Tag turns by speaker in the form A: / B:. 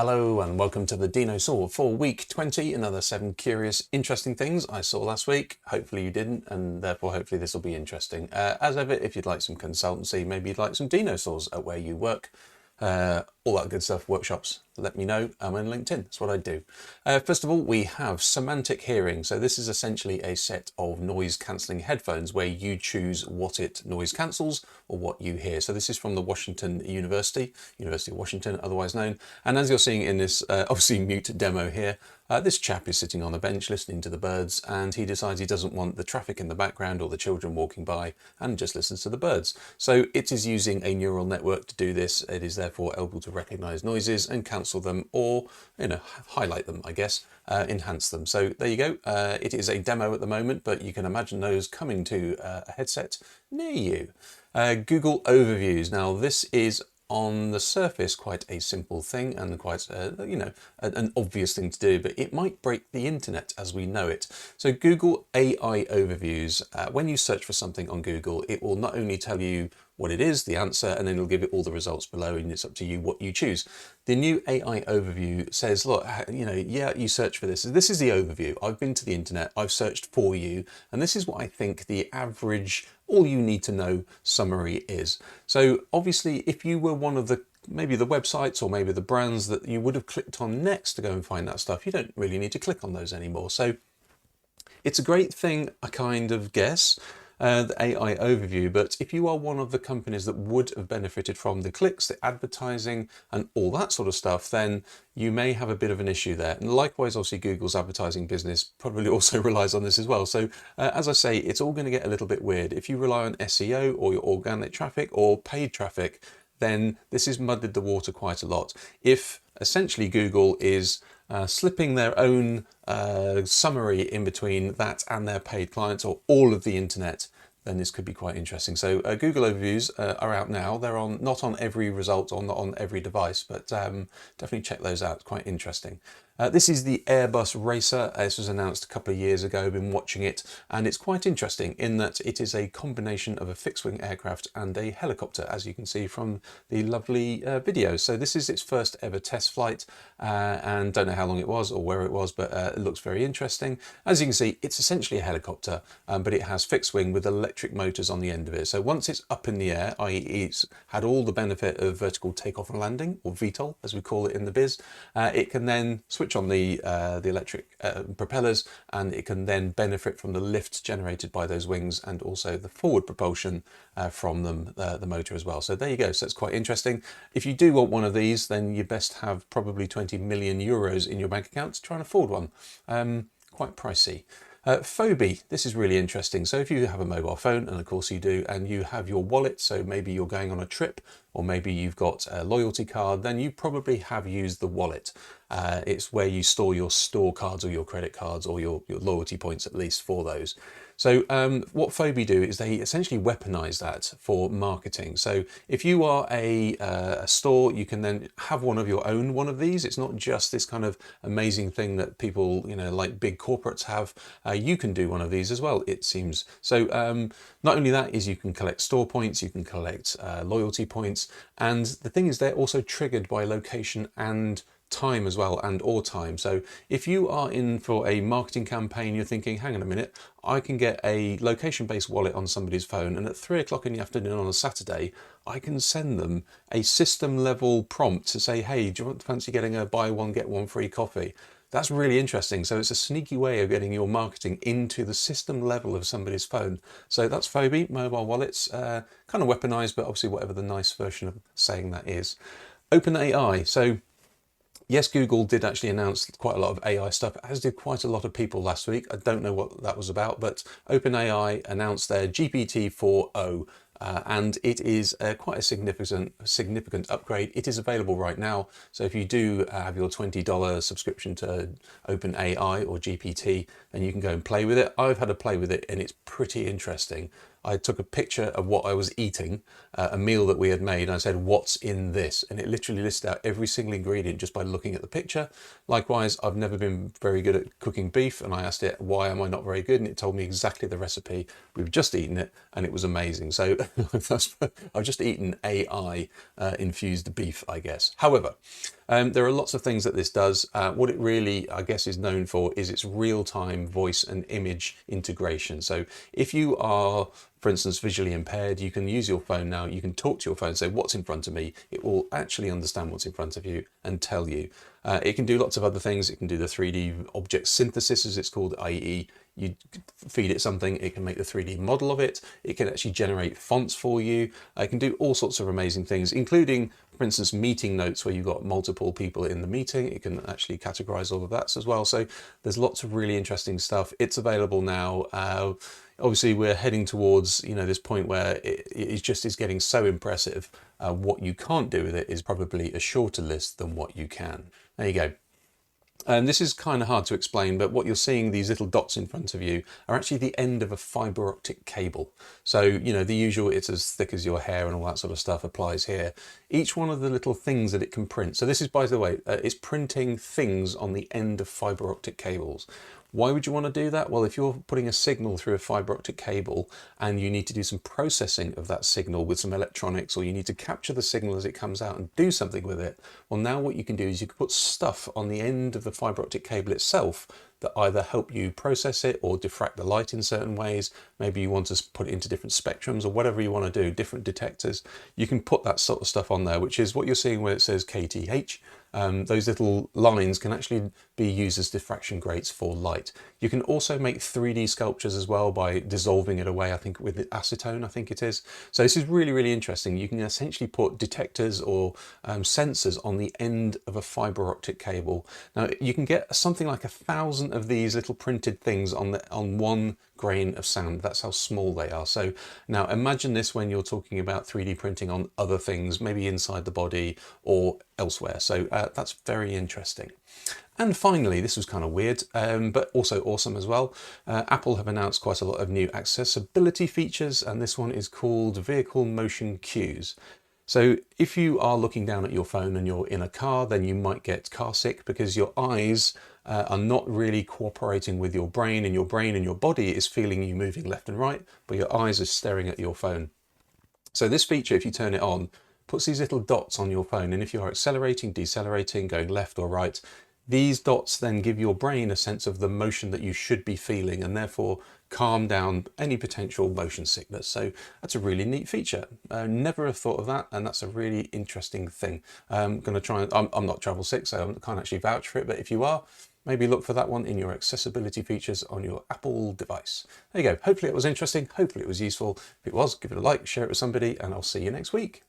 A: Hello and welcome to the Dinosaw for week 20. Another 7 curious, interesting things I saw last week. Hopefully you didn't, and therefore hopefully this will be interesting. As ever, if you'd like some consultancy, maybe you'd like some dinosaurs at where you work, all that good stuff, workshops, let me know. I'm on LinkedIn, that's what I do. First of all, we have Semantic hearing. So this is essentially a set of noise cancelling headphones where you choose what it noise cancels or what you hear. So this is from the Washington University of Washington, otherwise known. And as you're seeing in this obviously mute demo here, this chap is sitting on a bench listening to the birds, and he decides he doesn't want the traffic in the background or the children walking by, and just listens to the birds. So it is using a neural network to do this. It is therefore able to recognize noises and cancel them, or highlight them, I guess, enhance them. So there you go. It is a demo at the moment, but you can imagine those coming to a headset near you. Google overviews. Now this is on the surface quite a simple thing and quite an obvious thing to do, but it might break the internet as we know it. So Google AI overviews, when you search for something on Google, it will not only tell you what it is, the answer, and then it'll give it all the results below, and it's up to you what you choose. The new AI overview says, look, yeah, you search for this. This is the overview. I've been to the internet, I've searched for you, and this is what I think the average, all you need to know summary is. So obviously, if you were one of the maybe the websites or maybe the brands that you would have clicked on next to go and find that stuff, you don't really need to click on those anymore. So it's a great thing, I kind of guess, the AI overview, but if you are one of the companies that would have benefited from the clicks, the advertising and all that sort of stuff, then you may have a bit of an issue there. And likewise, obviously Google's advertising business probably also relies on this as well. So as I say, it's all going to get a little bit weird. If you rely on SEO or your organic traffic or paid traffic, then this has muddied the water quite a lot. If essentially Google is slipping their own summary in between that and their paid clients or all of the internet, then this could be quite interesting. So Google overviews are out now. They're on not on every result or not on every device, but definitely check those out. It's quite interesting. This is the Airbus Racer. This was announced a couple of years ago. I've been watching it, and it's quite interesting in that it is a combination of a fixed-wing aircraft and a helicopter, as you can see from the lovely video. So this is its first ever test flight, and don't know how long it was or where it was, but it looks very interesting. As you can see, it's essentially a helicopter, but it has fixed-wing with electric motors on the end of it. So once it's up in the air, i.e. it's had all the benefit of vertical takeoff and landing, or VTOL as we call it in the biz, it can then switch on the electric propellers, and it can then benefit from the lift generated by those wings and also the forward propulsion from them, the motor as well. So there you go. So it's quite interesting. If you do want one of these, then you best have probably 20 million euros in your bank account to try and afford one. Quite pricey. Fobi, this is really interesting. So if you have a mobile phone, and of course you do, and you have your wallet, so maybe you're going on a trip, or maybe you've got a loyalty card, then you probably have used the wallet. It's where you store your store cards or your credit cards or your loyalty points, at least for those. So what Fobi do is they essentially weaponize that for marketing. So if you are a store, you can then have one of your own one of these. It's not just this kind of amazing thing that people, like big corporates have. You can do one of these as well, it seems. So not only that is you can collect store points, you can collect loyalty points. And the thing is, they're also triggered by location and time as well, and or time. So if you are in for a marketing campaign, you're thinking, hang on a minute, I can get a location-based wallet on somebody's phone, and at 3 o'clock in the afternoon on a Saturday, I can send them a system level prompt to say, hey, do you fancy getting a buy one get one free coffee? That's really interesting. So it's a sneaky way of getting your marketing into the system level of somebody's phone. So that's Fobi, mobile wallets, kind of weaponized, but obviously whatever the nice version of saying that is. OpenAI. So yes, Google did actually announce quite a lot of AI stuff, as did quite a lot of people last week. I don't know what that was about, but OpenAI announced their GPT-4o, and it is quite a significant upgrade. It is available right now. So if you do have your $20 subscription to OpenAI or GPT, then you can go and play with it. I've had a play with it, and it's pretty interesting. I took a picture of what I was eating, a meal that we had made, and I said, what's in this? And it literally listed out every single ingredient just by looking at the picture. Likewise, I've never been very good at cooking beef, and I asked it, why am I not very good? And it told me exactly the recipe. We've just eaten it, and it was amazing. So I've just eaten AI infused beef, I guess. However, There are lots of things that this does. What it really, I guess, is known for is its real-time voice and image integration. So if you are, for instance, visually impaired, you can use your phone now. You can talk to your phone, say, what's in front of me? It will actually understand what's in front of you and tell you. It can do lots of other things. It can do the 3D object synthesis, as it's called, i.e. you feed it something, it can make the 3D model of it. It can actually generate fonts for you. It can do all sorts of amazing things, including, for instance, meeting notes where you've got multiple people in the meeting. It can actually categorize all of that as well. So there's lots of really interesting stuff. It's available now. Obviously, we're heading towards, this point where it just is getting so impressive. What you can't do with it is probably a shorter list than what you can. There you go. This is kind of hard to explain, but what you're seeing, these little dots in front of you, are actually the end of a fibre optic cable. So, the usual, it's as thick as your hair and all that sort of stuff applies here. Each one of the little things that it can print. So this is, by the way, it's printing things on the end of fibre optic cables. Why would you want to do that? Well, if you're putting a signal through a fibre optic cable and you need to do some processing of that signal with some electronics, or you need to capture the signal as it comes out and do something with it, well, now what you can do is you can put stuff on the end of the fibre optic cable itself that either help you process it or diffract the light in certain ways. Maybe you want to put it into different spectrums or whatever you want to do, different detectors. You can put that sort of stuff on there, which is what you're seeing where it says KTH. Those little lines can actually be used as diffraction grates for light. You can also make 3D sculptures as well by dissolving it away, I think with acetone, I think it is. So this is really, really interesting. You can essentially put detectors or sensors on the end of a fibre optic cable. Now you can get something like 1,000 of these little printed things on one grain of sand. That's how small they are. So now imagine this when you're talking about 3D printing on other things, maybe inside the body or elsewhere. So that's very interesting. And finally, this was kind of weird, but also awesome as well. Apple have announced quite a lot of new accessibility features, and this one is called Vehicle Motion Cues. So if you are looking down at your phone and you're in a car, then you might get car sick because your eyes are not really cooperating with your brain, and your body is feeling you moving left and right, but your eyes are staring at your phone. So this feature, if you turn it on, puts these little dots on your phone, and if you are accelerating, decelerating, going left or right, these dots then give your brain a sense of the motion that you should be feeling, and therefore calm down any potential motion sickness. So that's a really neat feature. Never have thought of that, and that's a really interesting thing. I'm going to try and, I'm not travel sick, so I can't actually vouch for it, but if you are, maybe look for that one in your accessibility features on your Apple device. There you go. Hopefully it was interesting. Hopefully it was useful. If it was, give it a like, share it with somebody, and I'll see you next week.